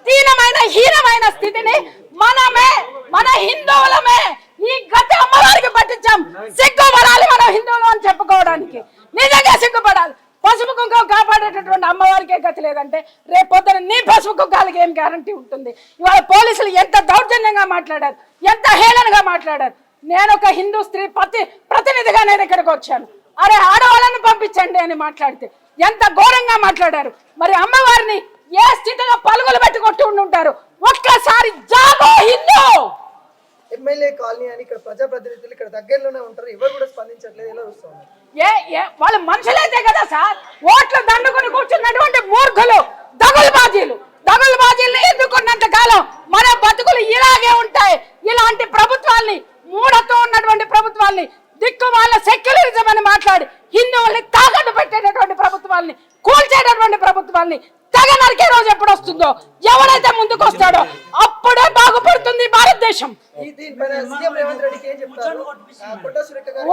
హీనమైన స్థితిని మన హిందువులమే ఈ గతి అమ్మవారికి పట్టించాం. సిగ్గుపడాలి మనం హిందువులు అని చెప్పుకోవడానికి, నిజంగా సిగ్గుపడాలి. పసుపు కుంకుమ కాపాడేటటువంటి అమ్మవారికే గతి లేదంటే రేపు పొద్దున నీ పసుపు కుంకాలకి ఏం గ్యారంటీ ఉంటుంది? ఇవాళ పోలీసులు ఎంత దౌర్జన్యంగా మాట్లాడారు, ఎంత హేళనగా మాట్లాడారు. నేను ఒక హిందూ స్త్రీ ప్రతినిధిగా నేను ఇక్కడికి వచ్చాను. అరే ఆడవాళ్ళని పంపించండి అని మాట్లాడితే ఎంత ఘోరంగా మాట్లాడారు. మరి అమ్మవారిని ఏ స్థితిలో పలుగులు పెట్టి కొట్టి ఉంటారు. ఒక్కసారి జాగో హిందూ. ఎమ్మెల్యే కాలనీ అని ఇక్కడ ప్రజాప్రతినిధులు ఇక్కడ దగ్గరలోనే ఉంటారు, ఎవరు కూడా స్పందించట్లేదు. ఎలా చూస్తున్నారు? వాళ్ళు మనుషులైతే కదా సార్, ఓట్లు దండుకుని కూర్చున్నటువంటి మూర్ఖులు, దగులుబాజీల్ని ఎన్నుకున్నంత కాలం మన బతుకులు ఇలాగే ఉంటాయి. ఇలాంటి ప్రభుత్వాల్ని, మూఢత్వం ఉన్నటువంటి ప్రభుత్వాల్ని, దిక్కుమాల సెక్యులరిజం అని మాట్లాడి హిందువుల్ని తాకట్టు పెట్టేటటువంటి ప్రభుత్వాల్ని, కూల్చేటటువంటి ప్రభుత్వాల్ని తెగ నరికే రోజు ఎప్పుడు వస్తుందో, ఎవరైతే ముందుకు వస్తాడో అప్పుడే బాగుపడుతుంది భారతదేశం.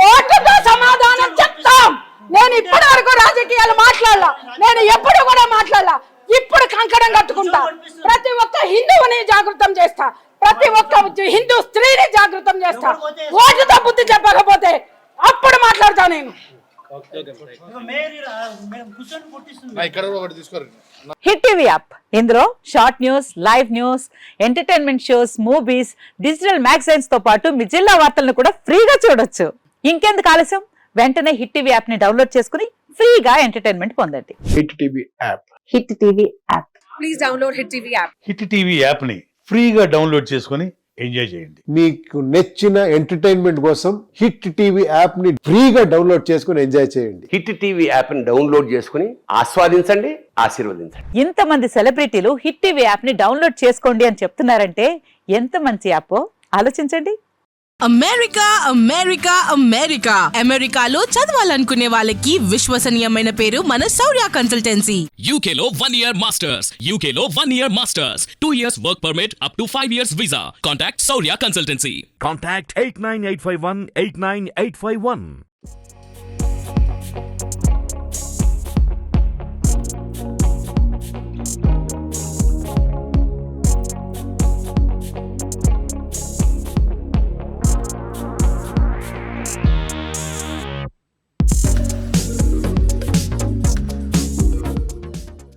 ఓటుతో సమాధానం చెప్తాం. నేను ఇప్పటి వరకు రాజకీయాలు మాట్లాడాల, నేను ఎప్పుడు కూడా మాట్లాడాల. ఇప్పుడు కంకణం కట్టుకుంటా, ప్రతి ఒక్క హిందువుని జాగృతం చేస్తా, ప్రతి ఒక్క హిందూ స్త్రీని జాగృతం చేస్తా. ఓటుతో బుద్ధి చెప్పకపోతే అప్పుడు మాట్లాడతా నేను. హిట్ టీవీ యాప్, ఇందులో short news, live news, entertainment shows, movies, digital magazines తో పాటు మీ జిల్లా వార్తలను కూడా ఫ్రీగా చూడొచ్చు. ఇంకెందుకు ఆలస్యం, వెంటనే హిట్ టీవీ యాప్ ని డౌన్లోడ్ చేసుకుని ఫ్రీగా ఎంటర్టైన్మెంట్ పొందండి. Hit TV app. Hit TV app. Please download hit TV app. Hit TV app ని ఫ్రీగా డౌన్లోడ్ చేసుకుని ఎంజాయ్ చేయండి. మీకు నచ్చిన ఎంటర్టైన్మెంట్ కోసం హిట్ టీవీ యాప్ ని ఫ్రీగా డౌన్లోడ్ చేసుకుని ఎంజాయ్ చేయండి. హిట్ టీవీ యాప్ ని డౌన్లోడ్ చేసుకుని ఆస్వాదించండి, ఆశీర్వదించండి. ఇంతమంది సెలబ్రిటీలు హిట్ టీవీ యాప్ ని డౌన్లోడ్ చేసుకోండి అని చెప్తున్నారంటే ఎంత మంచి యాప్ ఆలోచించండి. అమెరికా అమెరికా అమెరికా అమెరికాలో చదవాలనుకునే వాళ్ళకి విశ్వసనీయమైన పేరు మన శౌర్య కన్సల్టెన్సీ. UK లో 1 year masters, UK లో 1 year masters, 2 years work permit up to 5 years visa. Contact Saurya Consultancy. Contact 89851 89851.